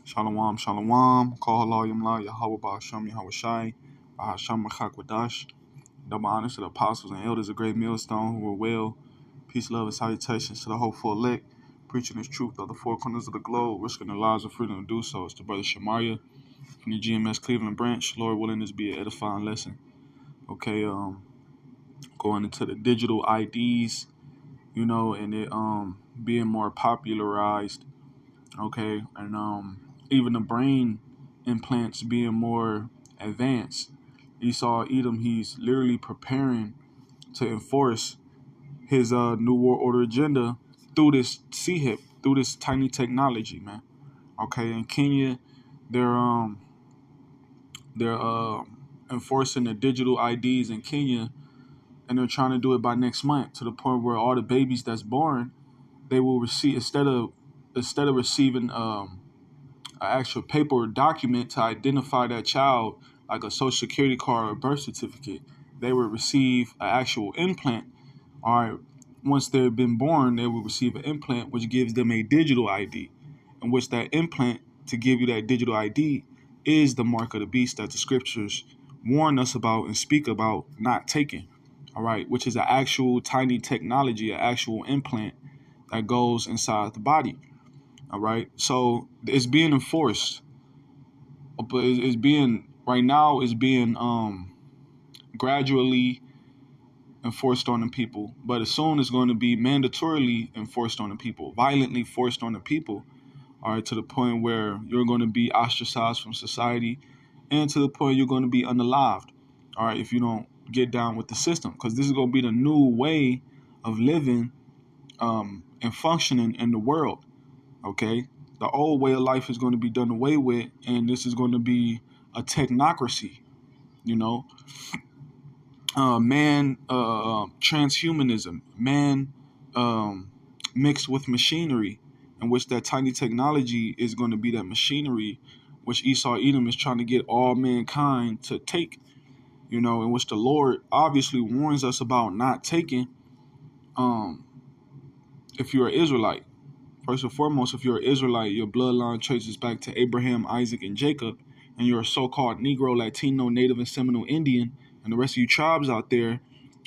Shalom, shalom. Call Allah Yamla Yahweh Ba'asham Yahweh Shai Ba'asham Machakwadash. Double honors to the apostles and elders of Great Millstone who were well. Peace, love, and salutations to the hopeful elect, preaching this truth of the four corners of the globe, risking their lives and freedom to do so. It's the brother Shamaria from the GMS Cleveland branch. Lord willing, this be an edifying lesson. Okay, going into the digital IDs, and it being more popularized. Okay, and even the brain implants being more advanced. Esau Edom, he's literally preparing to enforce his New World Order agenda through this CHIP, through this tiny technology, man. Okay, in Kenya, they're enforcing the digital IDs in Kenya, and they're trying to do it by next month to the point where all the babies that's born, they will receive instead of receiving an actual paper or document to identify that child, like a social security card or a birth certificate, they will receive an actual implant. All right, once they've been born, they will receive an implant, which gives them a digital ID, in which that implant, to give you that digital ID, is the mark of the beast that the scriptures warn us about and speak about not taking. All right, which is an actual tiny technology, an actual implant that goes inside the body. All right, so it's being enforced, but it's being right now is being gradually enforced on the people, but as soon it's going to be mandatorily enforced on the people, violently forced on the people. All right, to the point where you're going to be ostracized from society, and to the point you're going to be unalived. All right, if you don't get down with the system, because this is going to be the new way of living and functioning in the world. Okay, the old way of life is going to be done away with, and this is going to be a technocracy. Transhumanism, man mixed with machinery, in which that tiny technology is going to be that machinery, which Esau Edom is trying to get all mankind to take. In which the Lord obviously warns us about not taking. If you're an Israelite. First and foremost, if you're an Israelite, your bloodline traces back to Abraham, Isaac, and Jacob, and you're a so-called Negro, Latino, Native, and Seminole Indian, and the rest of you tribes out there,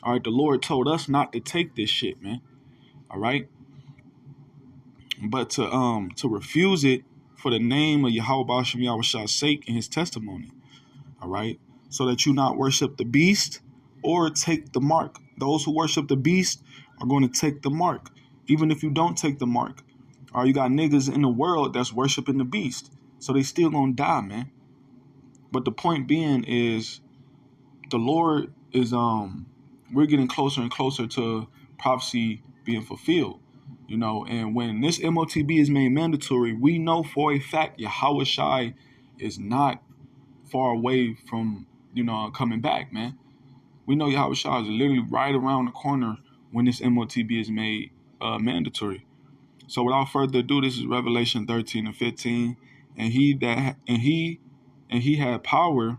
all right, the Lord told us not to take this shit, man. All right? But to refuse it for the name of Yahweh Ba'asham Yahweh's sake and his testimony. All right? So that you not worship the beast or take the mark. Those who worship the beast are going to take the mark. Even if you don't take the mark. All right, you got niggas in the world that's worshiping the beast. So they still gonna die, man. But the point being is the Lord is we're getting closer and closer to prophecy being fulfilled. And when this Motb is made mandatory, we know for a fact Yahweh Shai is not far away from, coming back, man. We know Yahweh Shai is literally right around the corner when this Motb is made mandatory. So without further ado, this is Revelation 13 and 15. And he had power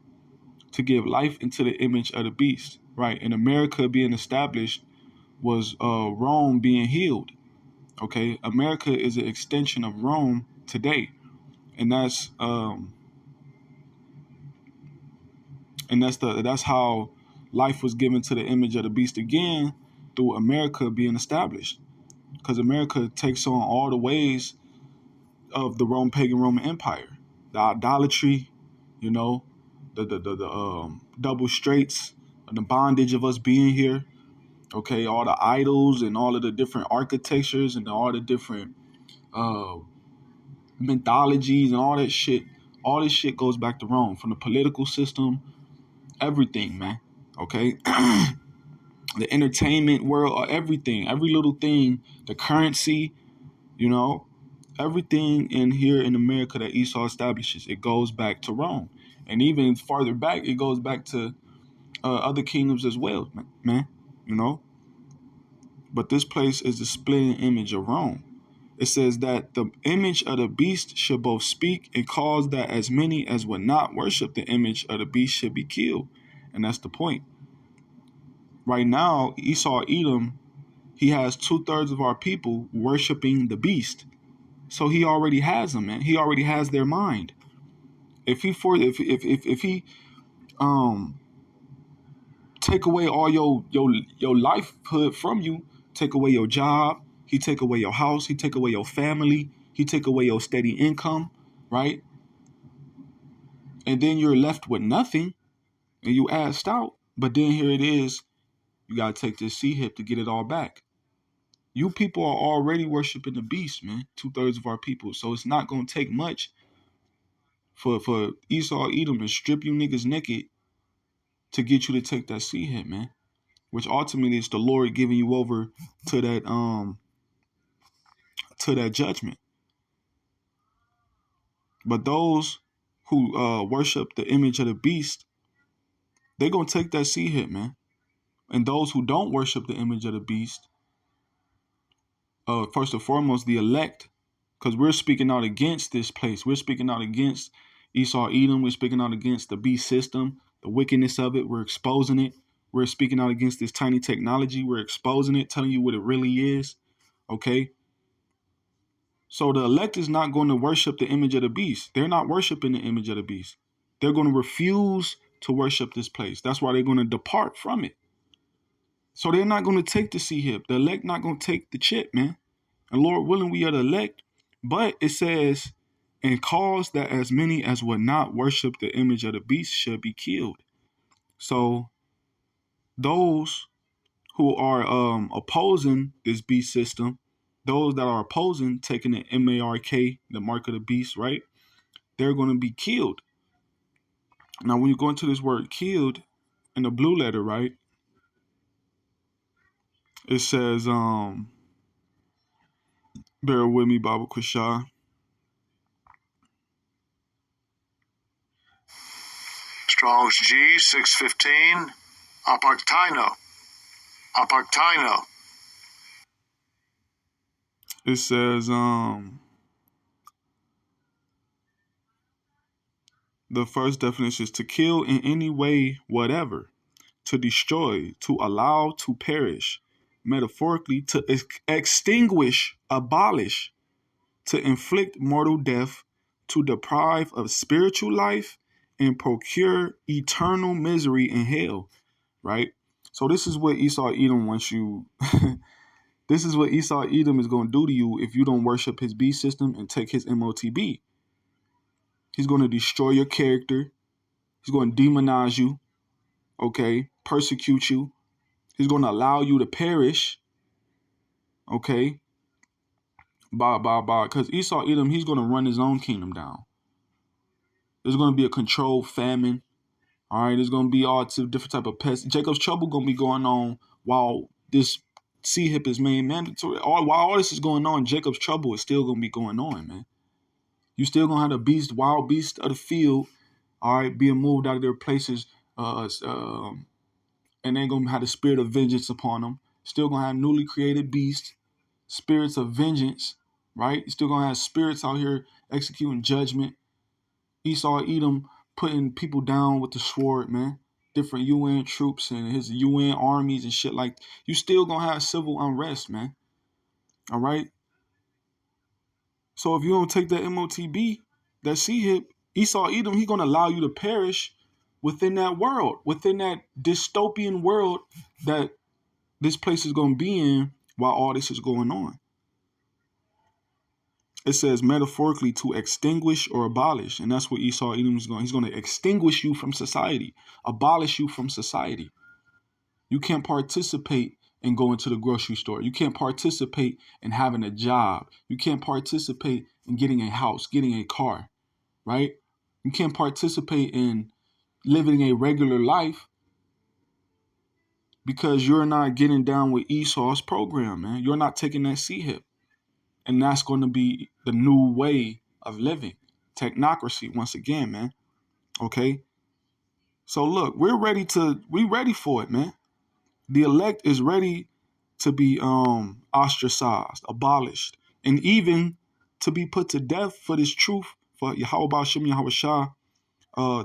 to give life into the image of the beast. Right. And America being established was Rome being healed. Okay. America is an extension of Rome today. And that's how life was given to the image of the beast again through America being established. Because America takes on all the ways of the pagan Roman Empire, the idolatry, the double straights, the bondage of us being here. Okay, all the idols and all of the different architectures and all the different mythologies and all that shit. All this shit goes back to Rome, from the political system, everything, man. Okay. The entertainment world, everything, every little thing, the currency, everything in here in America that Esau establishes, it goes back to Rome. And even farther back, it goes back to other kingdoms as well, man. But this place is the splitting image of Rome. It says that the image of the beast should both speak and cause that as many as would not worship the image of the beast should be killed. And that's the point. Right now, Esau Edom, he has 2/3 of our people worshiping the beast. So he already has them, man. He already has their mind. If he take away all your livelihood from you, take away your job, he take away your house, he take away your family, he take away your steady income, right? And then you're left with nothing and you asked out. But then here it is, you gotta take this C-hip to get it all back. You people are already worshiping the beast, man. 2/3 of our people. So it's not gonna take much for Esau Edom to strip you niggas naked to get you to take that C-hip, man. Which ultimately is the Lord giving you over to that judgment. But those who worship the image of the beast, they're gonna take that C-hip, man. And those who don't worship the image of the beast, first and foremost, the elect, because we're speaking out against this place. We're speaking out against Esau Edom. We're speaking out against the beast system, the wickedness of it. We're exposing it. We're speaking out against this tiny technology. We're exposing it, telling you what it really is. Okay? So the elect is not going to worship the image of the beast. They're not worshiping the image of the beast. They're going to refuse to worship this place. That's why they're going to depart from it. So they're not going to take the C-hip. The elect not going to take the chip, man. And Lord willing, we are the elect. But it says, and cause that as many as would not worship the image of the beast should be killed. So those who are opposing this beast system, those that are opposing taking the MARK, the mark of the beast, right? They're going to be killed. Now, when you go into this word killed in the blue letter, right? It says, bear with me, Baba Kushah. Strong's G 615. Apartino. It says, the first definition is to kill in any way, whatever, to destroy, to allow to perish, metaphorically, to extinguish, abolish, to inflict mortal death, to deprive of spiritual life, and procure eternal misery in hell, right? So this is what Esau Edom wants you. This is what Esau Edom is going to do to you if you don't worship his beast system and take his Motb. He's going to destroy your character. He's going to demonize you, okay? Persecute you. He's going to allow you to perish, okay? Because Esau Edom, he's going to run his own kingdom down. There's going to be a controlled famine. All right, there's going to be all different type of pests. Jacob's trouble going to be going on while this C-hip is made mandatory. While all this is going on, Jacob's trouble is still going to be going on, man. You still going to have the wild beast of the field, all right, being moved out of their places, and they're going to have the spirit of vengeance upon them. Still going to have newly created beasts, spirits of vengeance, right? You're still going to have spirits out here executing judgment. Esau Edom putting people down with the sword, man. Different UN troops and his UN armies and shit like. You still going to have civil unrest, man. All right? So if you don't take that Motb, that C-hip, Esau Edom, he's going to allow you to perish within that world, within that dystopian world that this place is going to be in while all this is going on. It says metaphorically to extinguish or abolish. And that's what Esau Edom is going. He's going to extinguish you from society, abolish you from society. You can't participate in going to the grocery store. You can't participate in having a job. You can't participate in getting a house, getting a car, right? You can't participate in living a regular life because you're not getting down with Esau's program, man. You're not taking that C-hip. And that's going to be the new way of living. Technocracy, once again, man. Okay? So look, we ready for it, man. The elect is ready to be ostracized, abolished, and even to be put to death for this truth, for Yahweh Ba'ashem Yahweh Shah,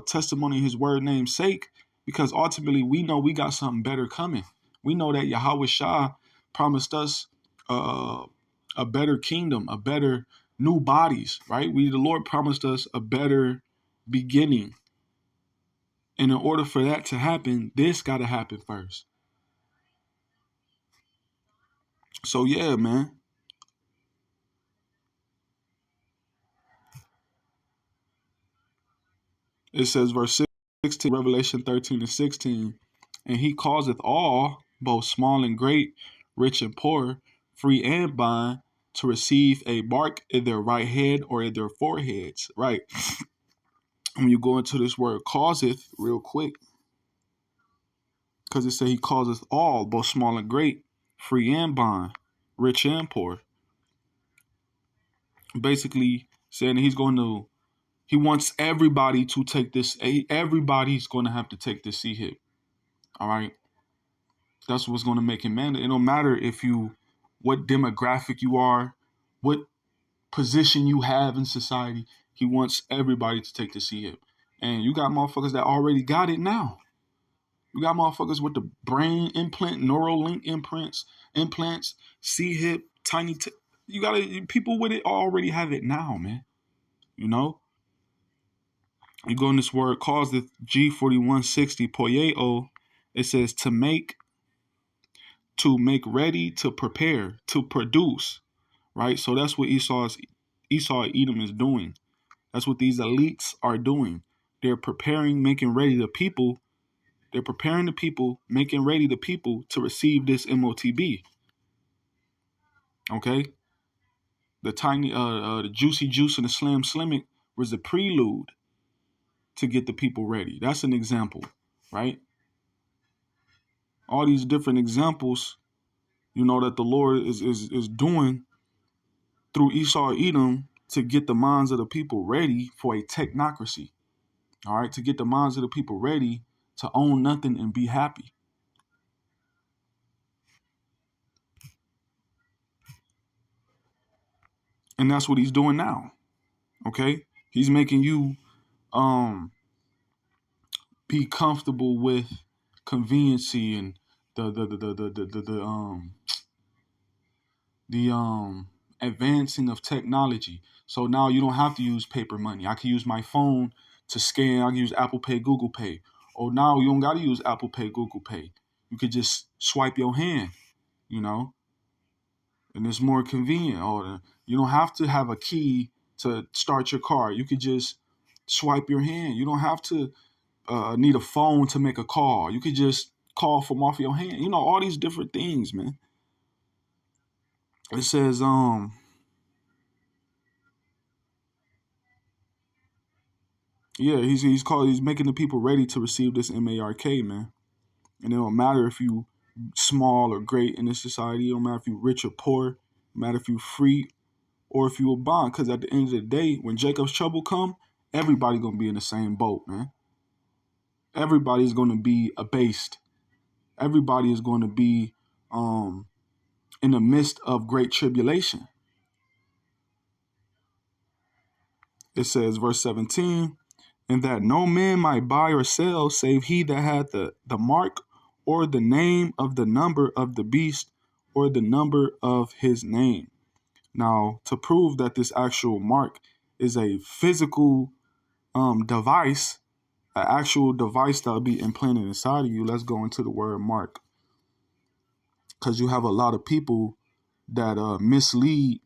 testimony in his word name's sake, because ultimately we know we got something better coming. We know that Yahweh Shah promised us a better kingdom, a better new bodies, right? The Lord promised us a better beginning. And in order for that to happen, this got to happen first. So yeah, man. It says verse 16, Revelation 13 and 16, and he causeth all, both small and great, rich and poor, free and bond, to receive a mark in their right hand or in their foreheads. Right. When you go into this word causeth real quick, because it says he causeth all, both small and great, free and bond, rich and poor. Basically saying he wants everybody to take this. Everybody's going to have to take this C hit. All right. That's what's going to make him man. It don't matter what demographic you are, what position you have in society. He wants everybody to take the C hip. And you got motherfuckers that already got it now. You got motherfuckers with the brain implant, neural link implants, C hip, you got people with it already have it now, man. You know? You go in this word calls the G4160 poieo. It says to make ready, to prepare, to produce, right? So that's what Esau Edom is doing. That's what these elites are doing. They're preparing, making ready the people. They're preparing the people, making ready the people to receive this Motb. Okay, the juicy juice and the slam slimming was the prelude to get the people ready. That's an example, right? All these different examples, that the Lord is doing through Esau Edom to get the minds of the people ready for a technocracy. All right, to get the minds of the people ready to own nothing and be happy. And that's what he's doing now. Okay? He's making you be comfortable with conveniency and the advancing of technology. So now you don't have to use paper money. I can use my phone to scan. I can use Apple Pay, Google Pay. Oh, now you don't got to use Apple Pay, Google Pay. You could just swipe your hand, and it's more convenient. Or you don't have to have a key to start your car. You could just swipe your hand. You don't have to need a phone to make a call. You could just call from off your hand. All these different things, man. It says, yeah, he's making the people ready to receive this mark, man. And it don't matter if you small or great in this society. It don't matter if you rich or poor. It don't matter if you free or if you a bond. Because at the end of the day, when Jacob's trouble come, everybody gonna be in the same boat, man. Everybody's gonna be abased. Everybody is going to be in the midst of great tribulation. It says, verse 17, and that no man might buy or sell save he that had the mark or the name of the number of the beast or the number of his name. Now, to prove that this actual mark is a physical device, an actual device that will be implanted inside of you, let's go into the word mark. Because you have a lot of people that mislead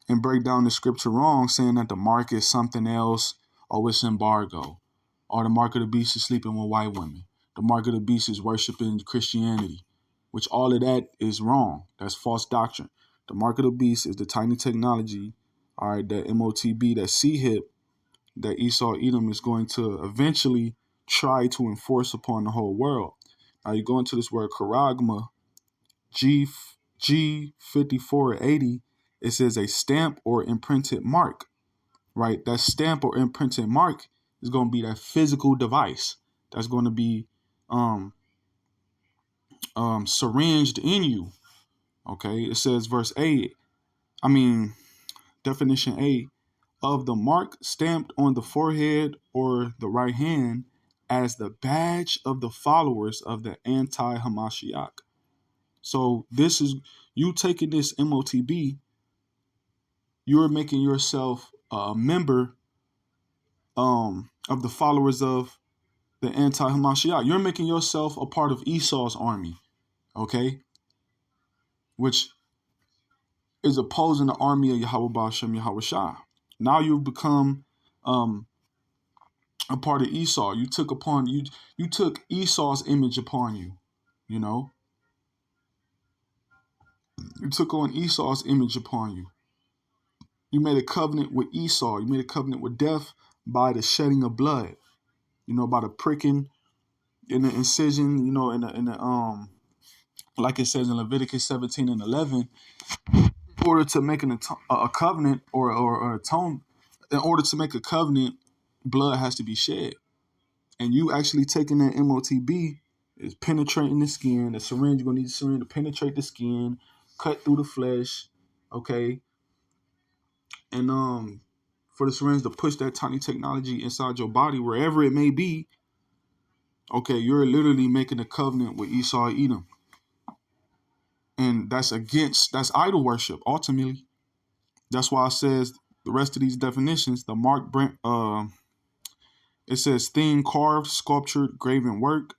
and break down the scripture wrong, saying that the mark is something else, or it's embargo, or the mark of the beast is sleeping with white women. The mark of the beast is worshiping Christianity, which all of that is wrong. That's false doctrine. The mark of the beast is the tiny technology, all right, that Motb, that C-hip, that Esau Edom is going to eventually try to enforce upon the whole world. Now you go into this word charagma, G5480, it says a stamp or imprinted mark, right? That stamp or imprinted mark is going to be that physical device that's going to be syringed in you. Okay, it says definition A, of the mark stamped on the forehead or the right hand as the badge of the followers of the anti-Hamashiach. So this is you taking this Motb, you're making yourself a member of the followers of the anti-Hamashiach. You're making yourself a part of Esau's army, okay? Which is opposing the army of Yahweh Ba'ashem Yahweh Shah. Now you've become a part of Esau. You took Esau's image upon you, you know? You took on Esau's image upon you. You made a covenant with Esau. You made a covenant with death by the shedding of blood, you know, by the pricking in the incision, you know, in the like it says in Leviticus 17 and 11, in order to make a covenant or atone, in order to make a covenant, blood has to be shed. And you actually taking that Motb is penetrating the skin. The syringe, you're going to need the syringe to penetrate the skin, cut through the flesh, okay? And for the syringe to push that tiny technology inside your body, wherever it may be, okay, you're literally making a covenant with Esau Edom. And that's idol worship, ultimately. That's why it says the rest of these definitions, the Mark Brent, it says theme, carved, sculptured, graven work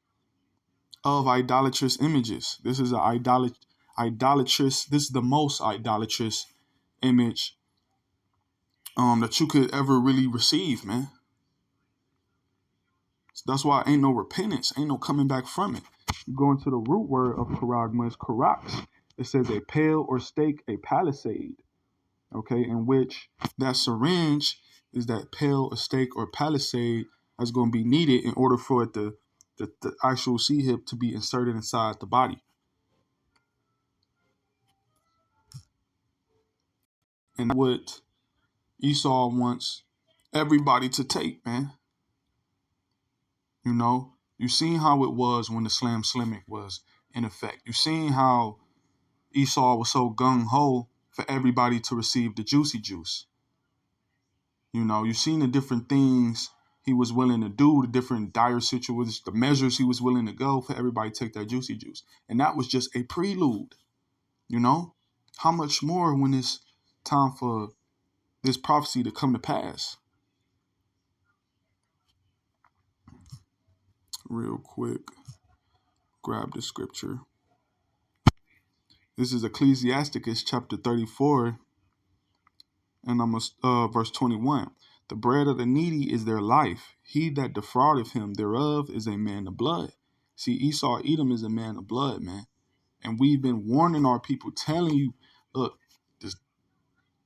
of idolatrous images. This is idolatrous. This is the most idolatrous image that you could ever really receive, man. So that's why ain't no repentance, ain't no coming back from it. You go into the root word of charagma is karax. It says a pale or stake, a palisade. Okay, in which that syringe is that pale, a stake, or palisade that's going to be needed in order for it the actual C-hip to be inserted inside the body. And what Esau wants everybody to take, man. You know, you seen how it was when the Slam Slimic was in effect. You seen how Esau was so gung-ho for everybody to receive the juicy juice. You know, you've seen the different things he was willing to do, the different dire situations, the measures he was willing to go for everybody to take that juicy juice. And that was just a prelude, you know? How much more when it's time for this prophecy to come to pass? Real quick, grab the scripture. This is Ecclesiasticus chapter 34, and I'm verse 21. The bread of the needy is their life. He that defraudeth him thereof is a man of blood. See, Esau Edom is a man of blood, man. And we've been warning our people, telling you, look, this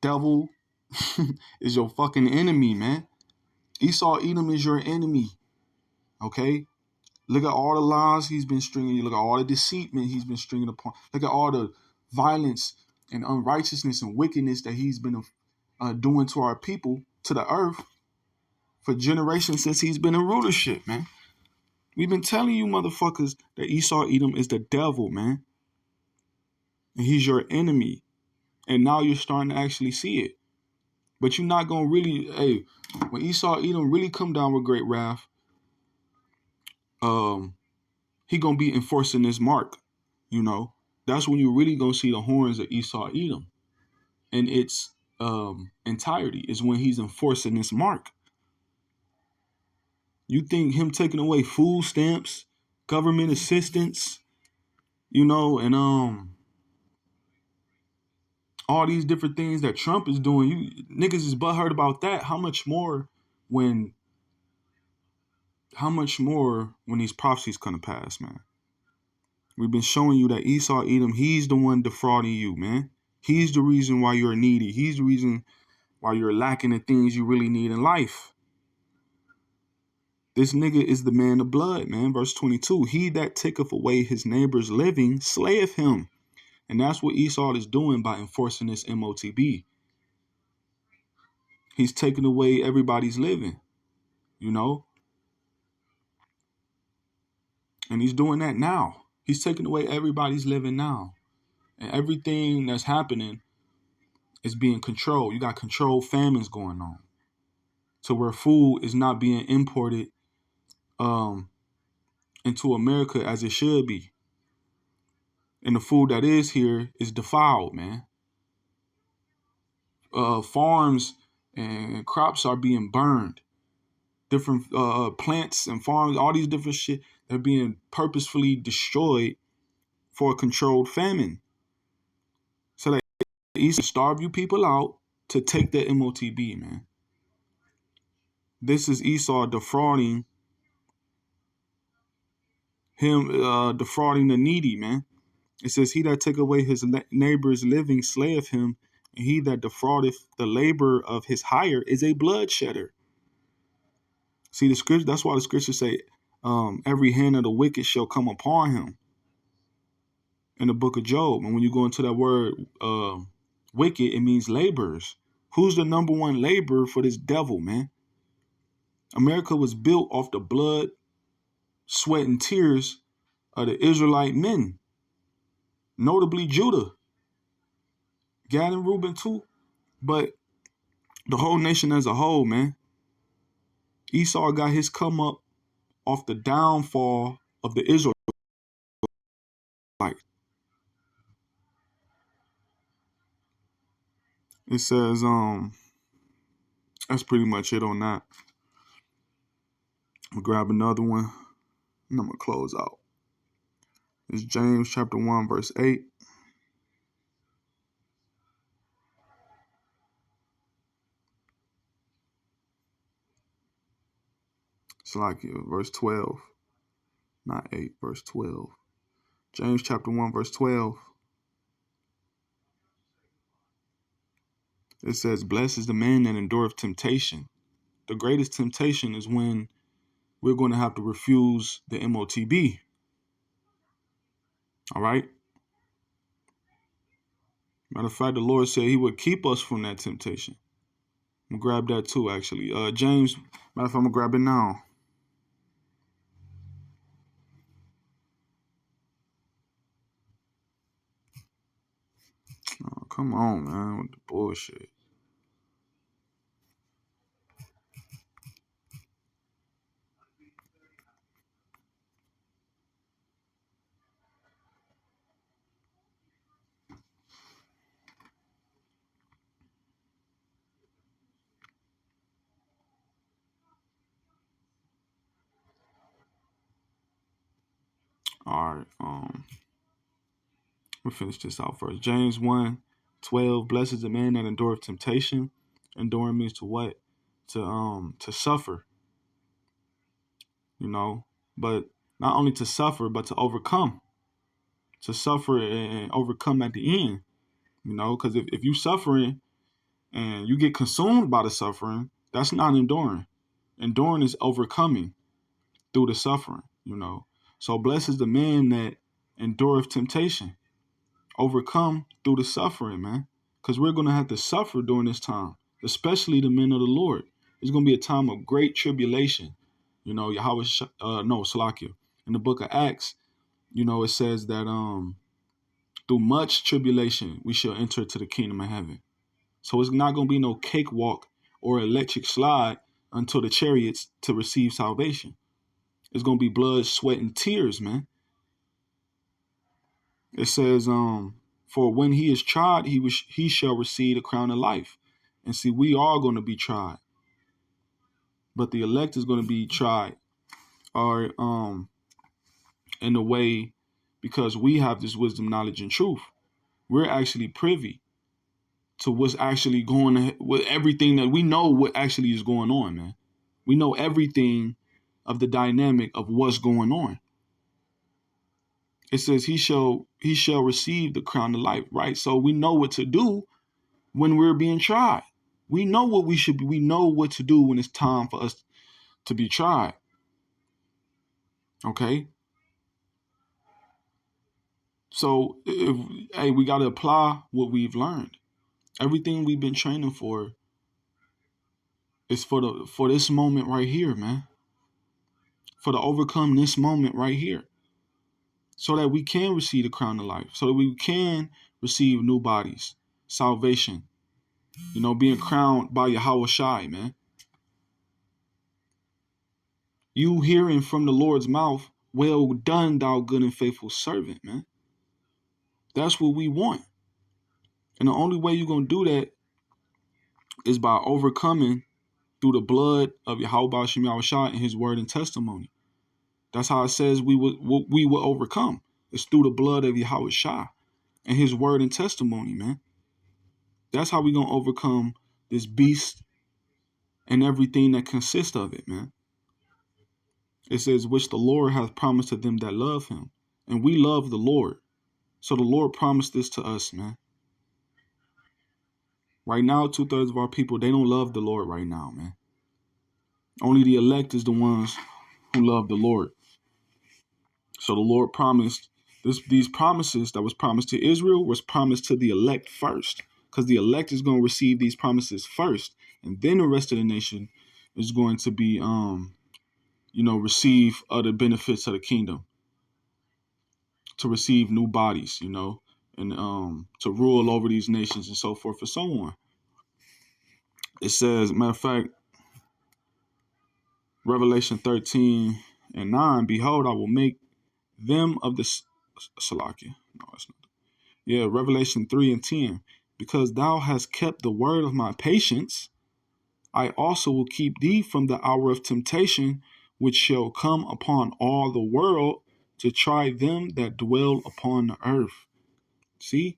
devil is your fucking enemy, man. Esau Edom is your enemy, okay? Look at all the lies he's been stringing you. Look at all the deceit, man, he's been stringing upon. Look at all the violence and unrighteousness and wickedness that he's been doing to our people, to the earth, for generations since he's been in rulership, man. We've been telling you motherfuckers that Esau Edom is the devil, man. And he's your enemy. And now you're starting to actually see it. But you're not going to really, hey, when Esau Edom really come down with great wrath, he going to be enforcing this mark, you know. That's when you're really going to see the horns of Esau Edom in its entirety, is when he's enforcing this mark. You think him taking away food stamps, government assistance, you know, and all these different things that Trump is doing, you niggas is butthurt about that. How much more when these prophecies come to pass, man? We've been showing you that Esau Edom, he's the one defrauding you, man. He's the reason why you're needy. He's the reason why you're lacking the things you really need in life. This nigga is the man of blood, man. Verse 22, he that taketh away his neighbor's living slayeth him. And that's what Esau is doing by enforcing this Motb. He's taking away everybody's living, you know? And he's doing that now. He's taking away everybody's living now. And everything that's happening is being controlled. You got controlled famines going on. So where food is not being imported into America as it should be. And the food that is here is defiled, man. farms and crops are being burned. Different plants and farms, all these different shit, they're being purposefully destroyed for a controlled famine. So that Esau starve you people out to take the Motb, man. This is Esau defrauding defrauding the needy, man. It says, he that take away his neighbor's living slayeth him, and he that defraudeth the labor of his hire is a bloodshedder. See, the scripture, that's why the scriptures say, every hand of the wicked shall come upon him in the book of Job. And when you go into that word wicked, it means laborers. Who's the number one laborer for this devil, man? America was built off the blood, sweat, and tears of the Israelite men, notably Judah, Gad and Reuben too, but the whole nation as a whole, man. Esau got his come up off the downfall of the Israelites. It says, that's pretty much it on that. I'm gonna grab another one and I'm gonna close out. It's James chapter 1, verse 8. It's like verse 12, not 8, verse 12. James chapter 1, verse 12. It says, blessed is the man that endureth temptation. The greatest temptation is when we're going to have to refuse the Motb. All right? Matter of fact, the Lord said he would keep us from that temptation. I'm going to grab that too, actually. James, matter of fact, I'm going to grab it now. Oh, come on, man, with the bullshit. All right, we'll finish this out first. James 1:12. Blessed is the man that endureth temptation. Enduring means to what? To suffer. You know, but not only to suffer, but to overcome. To suffer and overcome at the end. You know, because if you suffering and you get consumed by the suffering, that's not enduring. Enduring is overcoming through the suffering, you know. So blessed is the man that endureth temptation. Overcome through the suffering, man. Because we're going to have to suffer during this time, especially the men of the Lord. It's going to be a time of great tribulation. You know, Salakia. In the book of Acts, you know, it says that through much tribulation, we shall enter to the kingdom of heaven. So it's not going to be no cakewalk or electric slide until the chariots to receive salvation. It's going to be blood, sweat, and tears, man. It says, for when he is tried, he shall receive the crown of life. And see, we are going to be tried. But the elect is going to be tried or in a way because we have this wisdom, knowledge, and truth. We're actually privy to what's actually going on with everything that we know what actually is going on, man. We know everything of the dynamic of what's going on. It says he shall receive the crown of life, right? So we know what to do when we're being tried. We know what we should be. We know what to do when it's time for us to be tried. Okay? So we got to apply what we've learned. Everything we've been training for is for this moment right here, man. For to overcome this moment right here. So that we can receive the crown of life. So that we can receive new bodies, salvation. You know, being crowned by Yahweh Shai, man. You hearing from the Lord's mouth, well done, thou good and faithful servant, man. That's what we want. And the only way you're going to do that is by overcoming through the blood of Yahweh Hashem Yahushua and his word and testimony. That's how it says we will overcome. It's through the blood of Yahweh Shah and his word and testimony, man. That's how we're going to overcome this beast and everything that consists of it, man. It says, which the Lord hath promised to them that love him. And we love the Lord. So the Lord promised this to us, man. Right now, 2/3 of our people, they don't love the Lord right now, man. Only the elect is the ones who love the Lord. So the Lord promised these promises that was promised to Israel was promised to the elect first, because the elect is going to receive these promises first, and then the rest of the nation is going to be, receive other benefits of the kingdom, to receive new bodies, and to rule over these nations and so forth and so on. It says, matter of fact, Revelation 13:9, behold, I will make them of the Salakia. No, that's not. Yeah, Revelation 3:10. Because thou hast kept the word of my patience, I also will keep thee from the hour of temptation, which shall come upon all the world to try them that dwell upon the earth. See?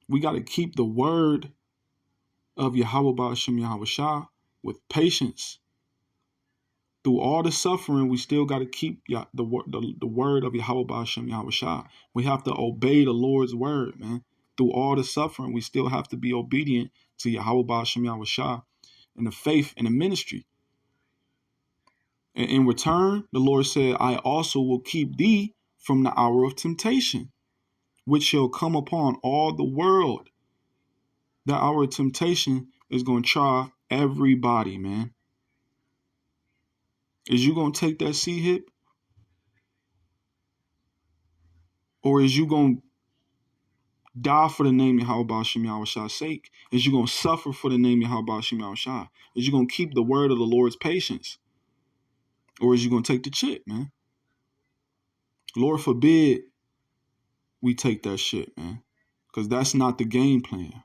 We got to keep the word of Yahweh Ba'ashem Yahweh Shah with patience. Through all the suffering, we still got to keep the word of Yahweh Ba'ashem Yahweh Shah. We have to obey the Lord's word, man. Through all the suffering, we still have to be obedient to Yahweh Ba'ashem Yahweh Shah in the faith and the ministry. And in return, the Lord said, I also will keep thee from the hour of temptation, which shall come upon all the world. That hour of temptation is going to try everybody, man. Is you going to take that C hip? Or is you going to die for the name of Yahweh Hashem Yahweh Shah's sake? Is you going to suffer for the name of Yahweh Hashem Yahweh Shah? Is you going to keep the word of the Lord's patience? Or is you going to take the chip, man? Lord forbid we take that shit, man. Because that's not the game plan.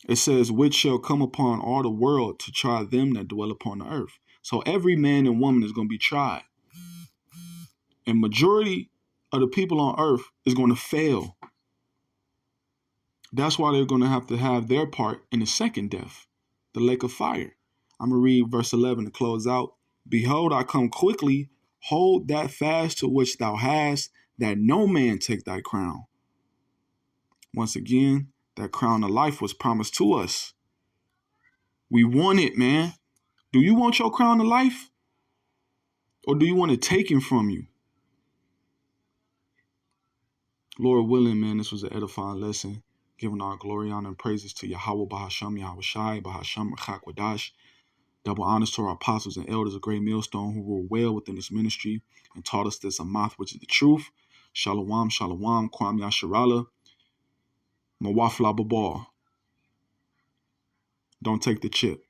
It says, which shall come upon all the world to try them that dwell upon the earth. So every man and woman is going to be tried. And majority of the people on earth is going to fail. That's why they're going to have their part in the second death, the lake of fire. I'm going to read verse 11 to close out. Behold, I come quickly. Hold that fast to which thou hast, that no man take thy crown. Once again, that crown of life was promised to us. We want it, man. Do you want your crown of life? Or do you want it taken from you? Lord willing, man, this was an edifying lesson. Giving our glory, honor, and praises to Yahweh Bahasham, Yahweh Shai, Bahasham, Rachak Wadash. Double honors to our apostles and elders of Great Millstone who rule well within this ministry and taught us this Amath, which is the truth. Shalom, Shalom, Kwam Yasharala, Mawafla Babal. Don't take the chip.